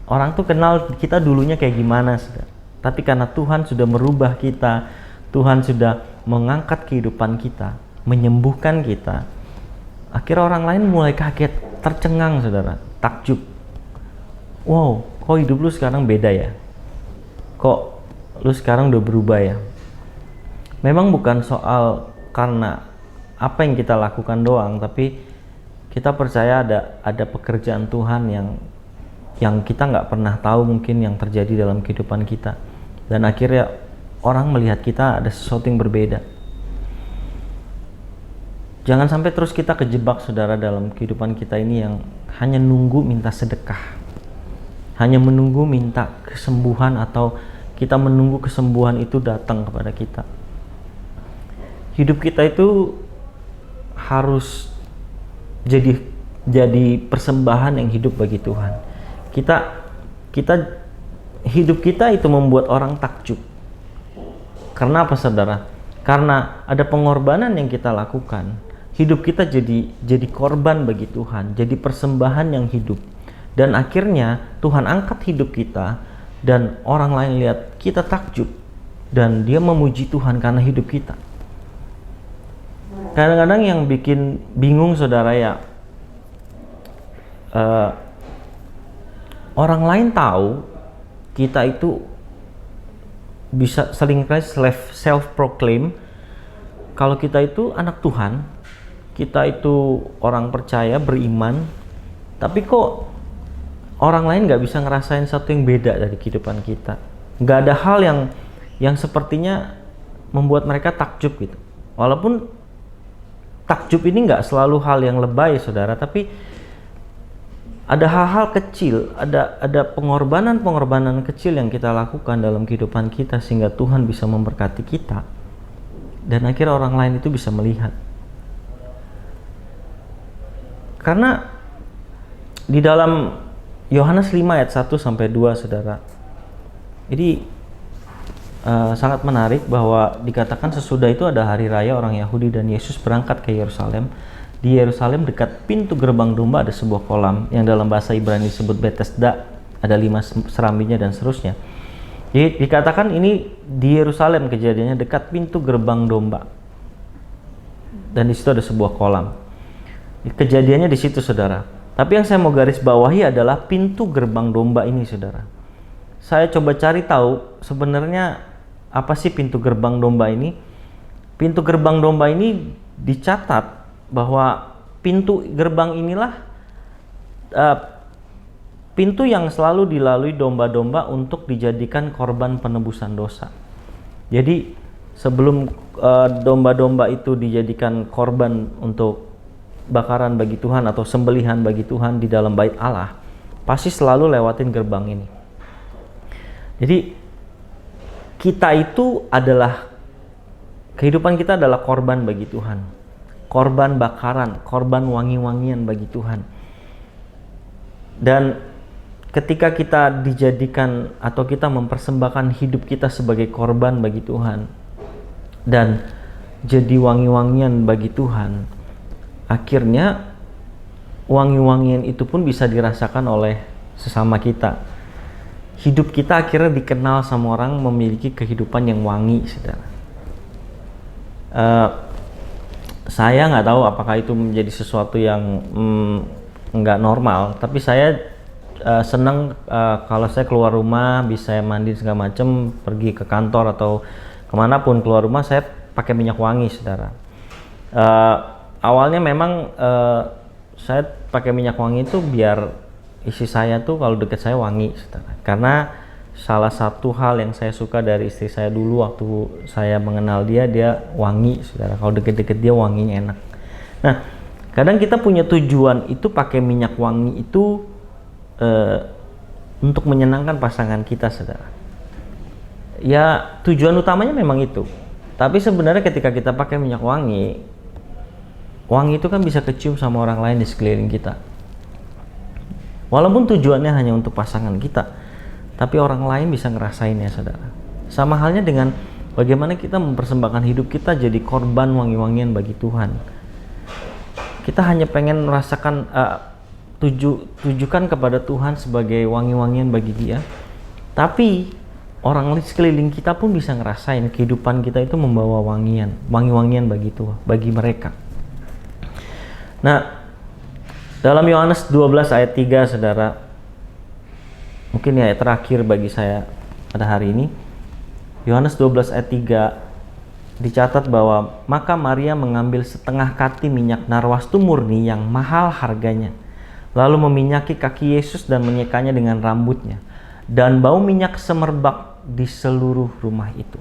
orang tuh kenal kita dulunya kayak gimana, saudara. Tapi karena Tuhan sudah merubah kita, Tuhan sudah mengangkat kehidupan kita, menyembuhkan kita, akhirnya orang lain mulai kaget, tercengang, saudara, takjub. Wow, kok hidup lu sekarang beda ya? Kok lu sekarang udah berubah ya? Memang bukan soal karena apa yang kita lakukan doang, tapi kita percaya ada pekerjaan Tuhan yang kita nggak pernah tahu mungkin yang terjadi dalam kehidupan kita, dan akhirnya orang melihat kita ada sesuatu yang berbeda. Jangan sampai terus kita kejebak, saudara, dalam kehidupan kita ini yang hanya nunggu minta sedekah, hanya menunggu minta kesembuhan, atau kita menunggu kesembuhan itu datang kepada kita. Hidup kita itu harus jadi persembahan yang hidup bagi Tuhan. Hidup kita itu membuat orang takjub. Karena apa, saudara? Karena ada pengorbanan yang kita lakukan. Hidup kita jadi korban bagi Tuhan, jadi persembahan yang hidup. Dan akhirnya Tuhan angkat hidup kita, dan orang lain lihat kita takjub, dan dia memuji Tuhan karena hidup kita. Kadang-kadang yang bikin bingung, saudara, ya, orang lain tahu kita itu bisa seringkali self-proclaim kalau kita itu anak Tuhan, kita itu orang percaya, beriman, tapi kok orang lain nggak bisa ngerasain sesuatu yang beda dari kehidupan kita. Nggak ada hal yang sepertinya membuat mereka takjub gitu. Walaupun takjub ini nggak selalu hal yang lebay, saudara, tapi ada hal-hal kecil, ada pengorbanan kecil yang kita lakukan dalam kehidupan kita sehingga Tuhan bisa memberkati kita, dan akhirnya orang lain itu bisa melihat. Karena di dalam Yohanes 5 ayat 1 sampai 2, saudara, ini sangat menarik bahwa dikatakan sesudah itu ada hari raya orang Yahudi dan Yesus berangkat ke Yerusalem. Di Yerusalem dekat pintu gerbang domba ada sebuah kolam yang dalam bahasa Ibrani disebut Bethesda, ada 5 serambinya dan seterusnya. Jadi dikatakan ini di Yerusalem kejadiannya dekat pintu gerbang domba, dan di situ ada sebuah kolam. Kejadiannya di situ, saudara. Tapi yang saya mau garis bawahi adalah pintu gerbang domba ini, saudara. Saya coba cari tahu sebenarnya apa sih pintu gerbang domba ini. Pintu gerbang domba ini dicatat bahwa pintu gerbang inilah pintu yang selalu dilalui domba-domba untuk dijadikan korban penebusan dosa. Jadi sebelum domba-domba itu dijadikan korban untuk bakaran bagi Tuhan atau sembelihan bagi Tuhan di dalam bait Allah, pasti selalu lewatin gerbang ini. Jadi kita itu adalah, kehidupan kita adalah korban bagi Tuhan, korban bakaran, korban wangi-wangian bagi Tuhan. Dan ketika kita dijadikan atau kita mempersembahkan hidup kita sebagai korban bagi Tuhan dan jadi wangi-wangian bagi Tuhan, akhirnya wangi-wangian itu pun bisa dirasakan oleh sesama kita. Hidup kita akhirnya dikenal sama orang memiliki kehidupan yang wangi, saudara. Saya nggak tahu apakah itu menjadi sesuatu yang nggak normal, tapi saya senang kalau saya keluar rumah bisa mandi segala macam, pergi ke kantor atau kemanapun keluar rumah saya pakai minyak wangi, saudara. Awalnya memang saya pakai minyak wangi itu biar istri saya tuh kalau deket saya wangi, saudara. Karena salah satu hal yang saya suka dari istri saya dulu waktu saya mengenal dia wangi, saudara. Kalau deket-deket dia wanginya enak. Nah, kadang kita punya tujuan itu pakai minyak wangi itu untuk menyenangkan pasangan kita, saudara. Ya, tujuan utamanya memang itu. Tapi sebenarnya ketika kita pakai minyak wangi, wangi itu kan bisa kecium sama orang lain di sekeliling kita. Walaupun tujuannya hanya untuk pasangan kita, tapi orang lain bisa ngerasainnya, saudara. Sama halnya dengan bagaimana kita mempersembahkan hidup kita jadi korban wangi-wangian bagi Tuhan. Kita hanya pengen merasakan tujukan kepada Tuhan sebagai wangi-wangian bagi Dia, tapi orang sekeliling kita pun bisa ngerasain kehidupan kita itu membawa wangi-wangian bagi Tuhan, bagi mereka. Nah, dalam Yohanes 12 ayat 3, saudara, mungkin ayat terakhir bagi saya pada hari ini. Yohanes 12 ayat 3 dicatat bahwa maka Maria mengambil setengah kati minyak narwastu murni yang mahal harganya, lalu meminyaki kaki Yesus dan menyekanya dengan rambutnya, dan bau minyak semerbak di seluruh rumah itu.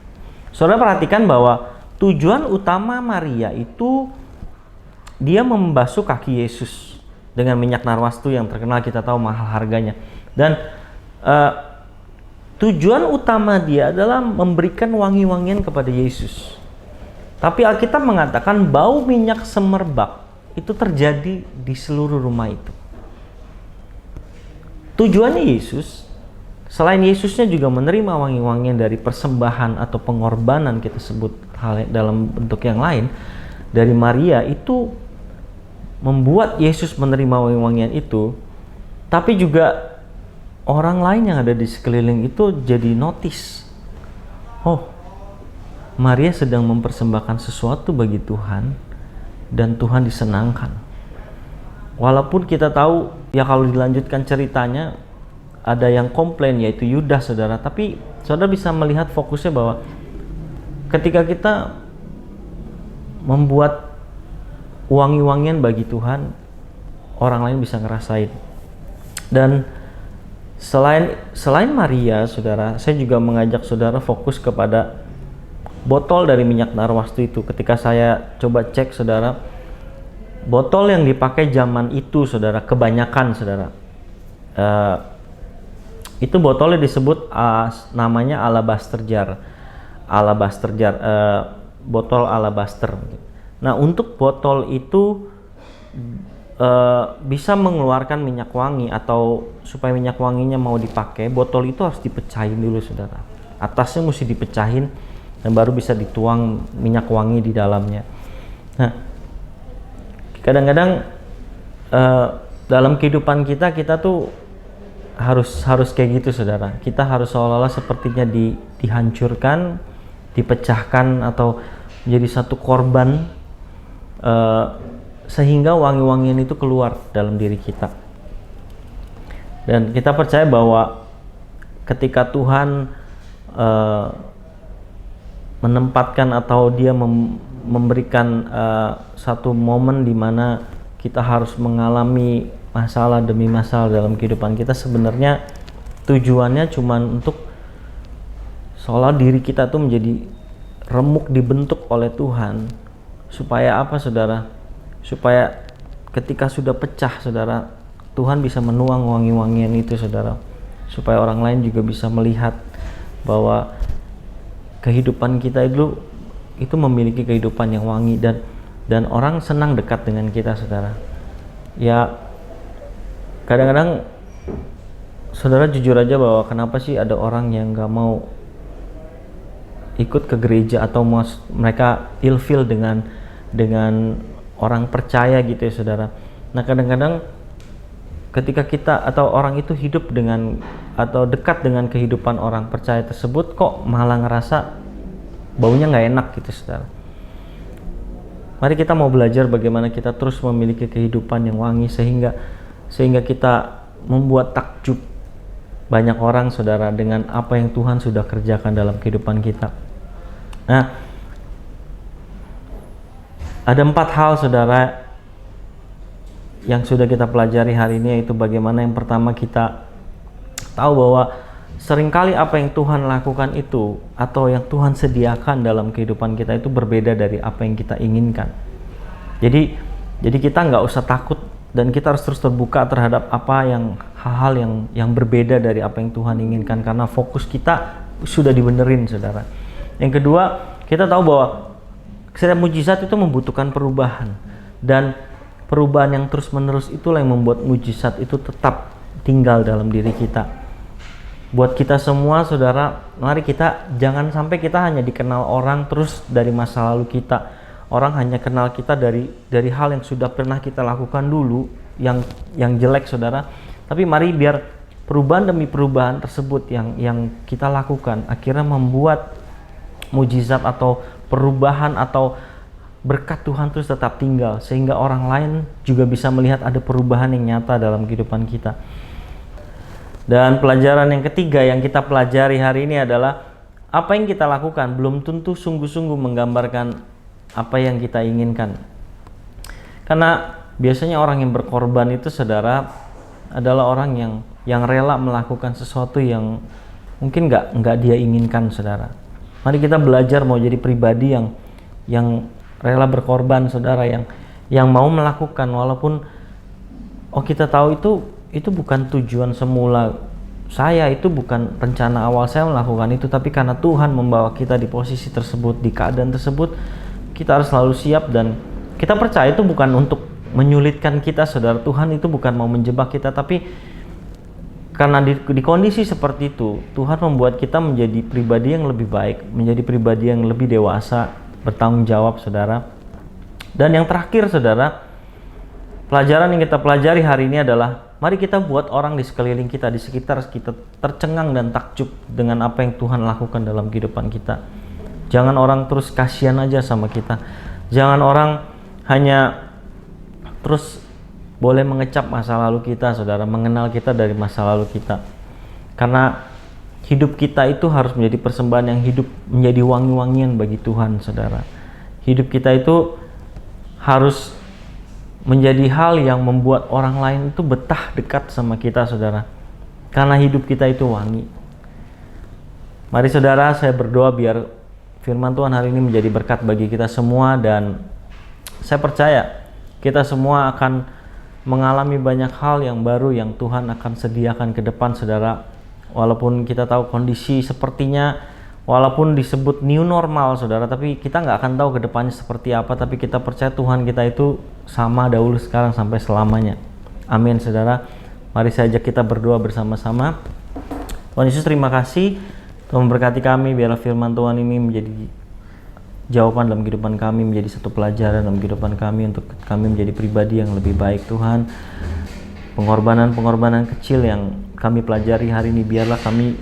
Saudara perhatikan bahwa tujuan utama Maria itu dia membasuh kaki Yesus dengan minyak narwastu yang terkenal, kita tahu mahal harganya. Dan tujuan utama dia adalah memberikan wangi-wangian kepada Yesus. Tapi Alkitab mengatakan bau minyak semerbak itu terjadi di seluruh rumah itu. Tujuannya Yesus, selain Yesusnya juga menerima wangi-wangian dari persembahan atau pengorbanan, kita sebut hal dalam bentuk yang lain, dari Maria, itu membuat Yesus menerima wangi-wangian itu, tapi juga orang lain yang ada di sekeliling itu jadi notice. Oh, Maria sedang mempersembahkan sesuatu bagi Tuhan dan Tuhan disenangkan. Walaupun kita tahu ya kalau dilanjutkan ceritanya ada yang komplain yaitu Yudas, saudara, tapi saudara bisa melihat fokusnya bahwa ketika kita membuat wangi-wangian bagi Tuhan, orang lain bisa ngerasain. Dan selain Maria, saudara, saya juga mengajak saudara fokus kepada botol dari minyak narwastu itu. Ketika saya coba cek, saudara, botol yang dipakai zaman itu, saudara, kebanyakan, saudara, itu botolnya disebut namanya alabaster jar, botol alabaster. Nah, untuk botol itu bisa mengeluarkan minyak wangi, atau supaya minyak wanginya mau dipakai, botol itu harus dipecahin dulu, saudara. Atasnya mesti dipecahin dan baru bisa dituang minyak wangi di dalamnya. Nah, kadang-kadang dalam kehidupan kita tuh harus kayak gitu, saudara. Kita harus seolah-olah sepertinya dihancurkan, dipecahkan, atau menjadi satu korban sehingga wangi-wangian itu keluar dalam diri kita. Dan kita percaya bahwa ketika Tuhan menempatkan atau dia memberikan satu momen di mana kita harus mengalami masalah demi masalah dalam kehidupan kita, sebenarnya tujuannya cuma untuk seolah diri kita tuh menjadi remuk, dibentuk oleh Tuhan. Supaya apa, saudara? Supaya ketika sudah pecah, saudara, Tuhan bisa menuang wangi-wangian itu, saudara. Supaya orang lain juga bisa melihat bahwa kehidupan kita itu memiliki kehidupan yang wangi, dan orang senang dekat dengan kita, saudara. Ya, kadang-kadang saudara jujur aja bahwa kenapa sih ada orang yang gak mau ikut ke gereja atau mereka ilfeel dengan orang percaya gitu ya, saudara. Nah, kadang-kadang ketika kita atau orang itu hidup dengan atau dekat dengan kehidupan orang percaya tersebut, kok malah ngerasa baunya nggak enak gitu, saudara. Mari kita mau belajar bagaimana kita terus memiliki kehidupan yang wangi sehingga kita membuat takjub banyak orang, saudara, dengan apa yang Tuhan sudah kerjakan dalam kehidupan kita. Nah, ada 4 hal, saudara, yang sudah kita pelajari hari ini, yaitu bagaimana yang pertama kita tahu bahwa seringkali apa yang Tuhan lakukan itu atau yang Tuhan sediakan dalam kehidupan kita itu berbeda dari apa yang kita inginkan. Jadi kita nggak usah takut dan kita harus terus terbuka terhadap hal-hal yang berbeda dari apa yang Tuhan inginkan, karena fokus kita sudah dibenerin, saudara. Yang kedua, kita tahu bahwa setiap mujizat itu membutuhkan perubahan, dan perubahan yang terus-menerus itulah yang membuat mujizat itu tetap tinggal dalam diri kita. Buat kita semua, saudara, mari kita jangan sampai kita hanya dikenal orang terus dari masa lalu kita. Orang hanya kenal kita dari hal yang sudah pernah kita lakukan dulu yang jelek, saudara. Tapi mari biar perubahan demi perubahan tersebut yang kita lakukan akhirnya membuat mujizat atau perubahan atau berkat Tuhan terus tetap tinggal, sehingga orang lain juga bisa melihat ada perubahan yang nyata dalam kehidupan kita. Dan pelajaran yang ketiga yang kita pelajari hari ini adalah apa yang kita lakukan belum tentu sungguh-sungguh menggambarkan apa yang kita inginkan. Karena biasanya orang yang berkorban itu, saudara, adalah orang yang rela melakukan sesuatu yang mungkin nggak dia inginkan, saudara. Mari kita belajar mau jadi pribadi yang rela berkorban, saudara, yang mau melakukan walaupun kita tahu itu bukan tujuan semula saya, itu bukan rencana awal saya melakukan itu, tapi karena Tuhan membawa kita di posisi tersebut, di keadaan tersebut, kita harus selalu siap. Dan kita percaya itu bukan untuk menyulitkan kita, saudara. Tuhan itu bukan mau menjebak kita, tapi karena di kondisi seperti itu, Tuhan membuat kita menjadi pribadi yang lebih baik, menjadi pribadi yang lebih dewasa, bertanggung jawab, saudara. Dan yang terakhir, saudara, pelajaran yang kita pelajari hari ini adalah mari kita buat orang di sekeliling kita, di sekitar kita tercengang dan takjub dengan apa yang Tuhan lakukan dalam kehidupan kita. Jangan orang terus kasihan aja sama kita. Jangan orang hanya terus boleh mengecap masa lalu kita, saudara, mengenal kita dari masa lalu kita. Karena hidup kita itu harus menjadi persembahan yang hidup, menjadi wangi-wangian bagi Tuhan, saudara. Hidup kita itu harus menjadi hal yang membuat orang lain itu betah dekat sama kita, saudara. Karena hidup kita itu wangi. Mari, saudara, saya berdoa biar firman Tuhan hari ini menjadi berkat bagi kita semua, dan saya percaya kita semua akan mengalami banyak hal yang baru yang Tuhan akan sediakan ke depan, saudara. Walaupun kita tahu kondisi sepertinya, walaupun disebut new normal, saudara, tapi kita nggak akan tahu ke depannya seperti apa. Tapi kita percaya Tuhan kita itu sama dahulu, sekarang, sampai selamanya. Amin, saudara. Mari saya ajak kita berdoa bersama-sama. Tuhan Yesus, terima kasih. Tuhan memberkati kami, biarlah firman Tuhan ini menjadi jawaban dalam kehidupan kami, menjadi satu pelajaran dalam kehidupan kami untuk kami menjadi pribadi yang lebih baik, Tuhan. Pengorbanan kecil yang kami pelajari hari ini, biarlah kami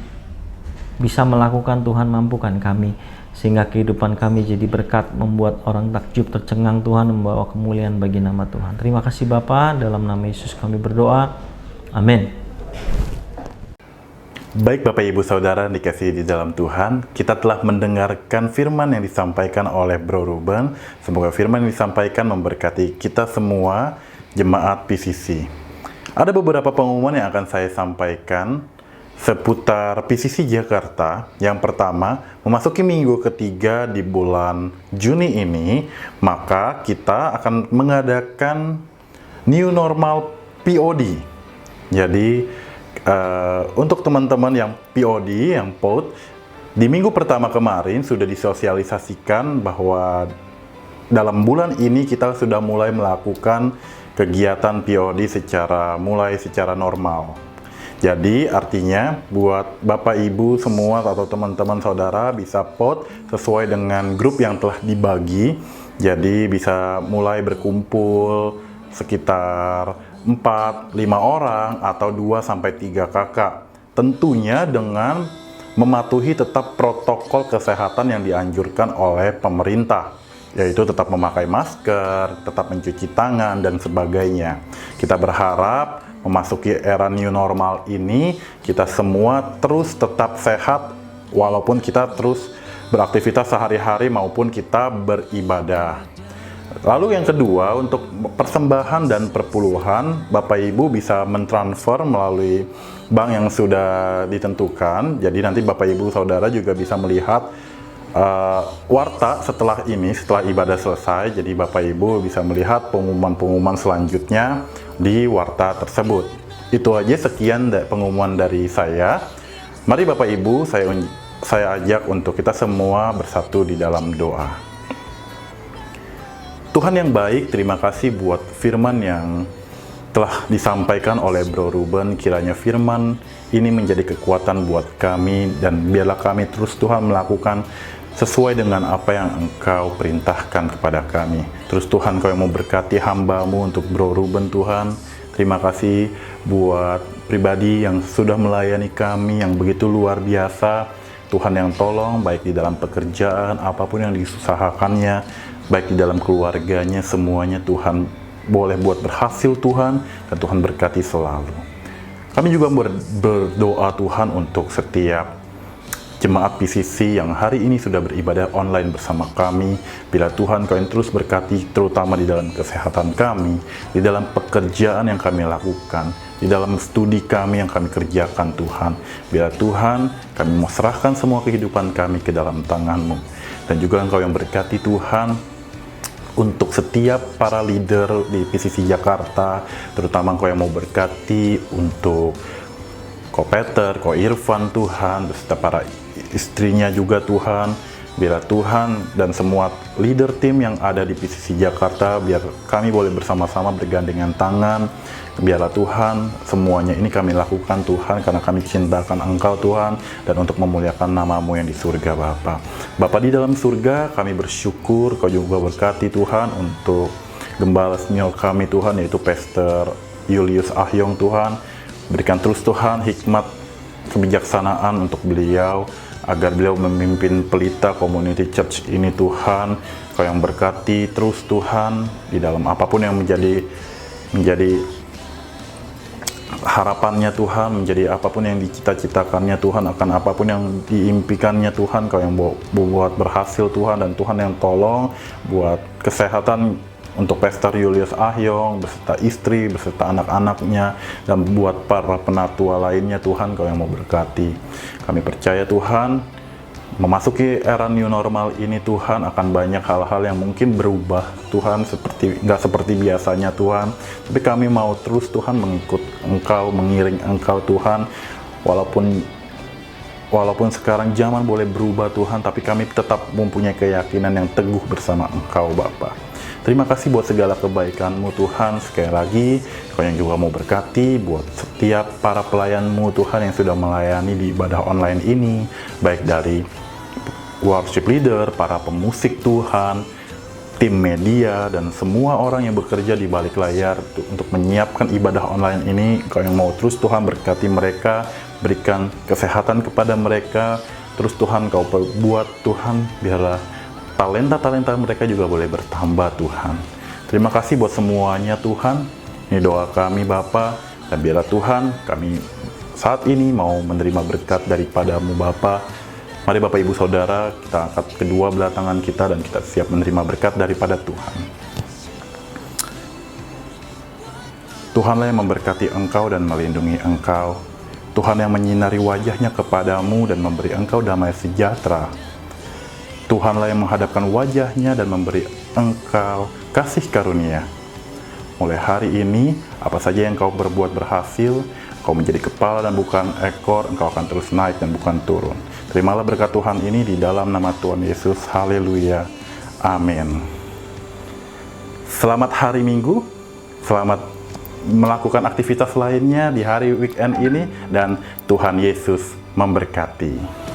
bisa melakukan, Tuhan mampukan kami. sehingga kehidupan kami jadi berkat, membuat orang takjub, tercengang Tuhan, membawa kemuliaan bagi nama Tuhan. Terima kasih Bapa, dalam nama Yesus kami berdoa, amin. Baik Bapak Ibu Saudara dikasihi di dalam Tuhan, kita telah mendengarkan firman yang disampaikan oleh Bro Ruben. Semoga firman yang disampaikan memberkati kita semua, jemaat PCC. Ada beberapa pengumuman yang akan saya sampaikan seputar PCC Jakarta. Yang pertama, memasuki minggu ketiga di bulan Juni ini, maka kita akan mengadakan New Normal POD. Jadi, untuk teman-teman yang POD, yang POD, di minggu pertama kemarin sudah disosialisasikan bahwa dalam bulan ini kita sudah mulai melakukan kegiatan POD secara normal. Jadi artinya buat Bapak Ibu semua atau teman-teman saudara bisa POD sesuai dengan grup yang telah dibagi. Jadi bisa mulai berkumpul sekitar 4-5 orang atau 2-3 kakak. Tentunya dengan mematuhi tetap protokol kesehatan yang dianjurkan oleh pemerintah, yaitu tetap memakai masker, tetap mencuci tangan, dan sebagainya. Kita berharap memasuki era new normal ini, kita semua terus tetap sehat, walaupun kita terus beraktivitas sehari-hari maupun kita beribadah. Lalu yang kedua, untuk persembahan dan perpuluhan, Bapak Ibu bisa mentransfer melalui bank yang sudah ditentukan. Jadi nanti Bapak Ibu Saudara juga bisa melihat warta setelah ibadah selesai. Jadi Bapak Ibu bisa melihat pengumuman-pengumuman selanjutnya di warta tersebut. Itu aja, sekian pengumuman dari saya. Mari Bapak Ibu, saya ajak untuk kita semua bersatu di dalam doa. Tuhan yang baik, terima kasih buat firman yang telah disampaikan oleh Bro Ruben. Kiranya firman ini menjadi kekuatan buat kami, dan biarlah kami terus Tuhan melakukan sesuai dengan apa yang Engkau perintahkan kepada kami. Terus Tuhan, Kau yang memberkati hamba-Mu untuk Bro Ruben Tuhan. Terima kasih buat pribadi yang sudah melayani kami yang begitu luar biasa. Tuhan yang tolong, baik di dalam pekerjaan, apapun yang disusahakannya, baik di dalam keluarganya, semuanya Tuhan boleh buat berhasil Tuhan, dan Tuhan berkati selalu. Kami juga berdoa Tuhan untuk setiap jemaat PCC yang hari ini sudah beribadah online bersama kami. Bila Tuhan Kau yang terus berkati, terutama di dalam kesehatan kami, di dalam pekerjaan yang kami lakukan, di dalam studi kami yang kami kerjakan Tuhan. Bila Tuhan, kami mau serahkan semua kehidupan kami ke dalam tangan-Mu. Dan juga Engkau yang berkati Tuhan, untuk setiap para leader di PCC Jakarta, terutama Engkau yang mau berkati untuk Ko Peter, Ko Irfan Tuhan, beserta para istrinya juga Tuhan. Biar Tuhan dan semua leader tim yang ada di PCC Jakarta, biar kami boleh bersama-sama bergandengan tangan. Biarlah Tuhan, semuanya ini kami lakukan Tuhan, karena kami cintakan Engkau Tuhan, dan untuk memuliakan nama-Mu yang di surga Bapa. Bapa di dalam surga, kami bersyukur Kau juga berkati Tuhan untuk gembala senior kami Tuhan, yaitu Pastor Julius Ahyong Tuhan. Berikan terus Tuhan hikmat kebijaksanaan untuk beliau, agar beliau memimpin pelita community church ini Tuhan. Kau yang berkati terus Tuhan di dalam apapun yang menjadi harapannya Tuhan, menjadi apapun yang dicita-citakannya Tuhan, akan apapun yang diimpikannya Tuhan. Kau yang buat berhasil Tuhan, dan Tuhan yang tolong buat kesehatan untuk Pastor Julius Ahyong beserta istri, beserta anak-anaknya, dan buat para penatua lainnya Tuhan. Kau yang mau berkati. Kami percaya Tuhan, memasuki era new normal ini Tuhan, akan banyak hal-hal yang mungkin berubah Tuhan, nggak seperti biasanya Tuhan. Tapi kami mau terus Tuhan mengikut Engkau, mengiring Engkau Tuhan. Walaupun sekarang zaman boleh berubah Tuhan, tapi kami tetap mempunyai keyakinan yang teguh bersama Engkau Bapa. Terima kasih buat segala kebaikan-Mu Tuhan. Sekali lagi, Kau yang juga mau berkati buat setiap para pelayan-Mu Tuhan yang sudah melayani di ibadah online ini, baik dari worship leader, para pemusik Tuhan, tim media, dan semua orang yang bekerja di balik layar untuk menyiapkan ibadah online ini. Kau yang mau terus Tuhan berkati mereka, berikan kesehatan kepada mereka, Terus Tuhan Kau buat Tuhan, biarlah talenta-talenta mereka juga boleh bertambah Tuhan. Terima kasih buat semuanya Tuhan. Ini doa kami Bapa, dan biarlah Tuhan kami saat ini mau menerima berkat daripada-Mu Bapa. Mari Bapak Ibu Saudara, kita angkat kedua belah tangan kita dan kita siap menerima berkat daripada Tuhan. Tuhanlah yang memberkati engkau dan melindungi engkau. Tuhan yang menyinari wajahnya kepadamu dan memberi engkau damai sejahtera. Tuhanlah yang menghadapkan wajahnya dan memberi engkau kasih karunia. Mulai hari ini, apa saja yang kau berbuat berhasil, kau menjadi kepala dan bukan ekor, engkau akan terus naik dan bukan turun. Terimalah berkat Tuhan ini di dalam nama Tuhan Yesus. Haleluya. Amin. Selamat hari Minggu. Selamat melakukan aktivitas lainnya di hari weekend ini, dan Tuhan Yesus memberkati.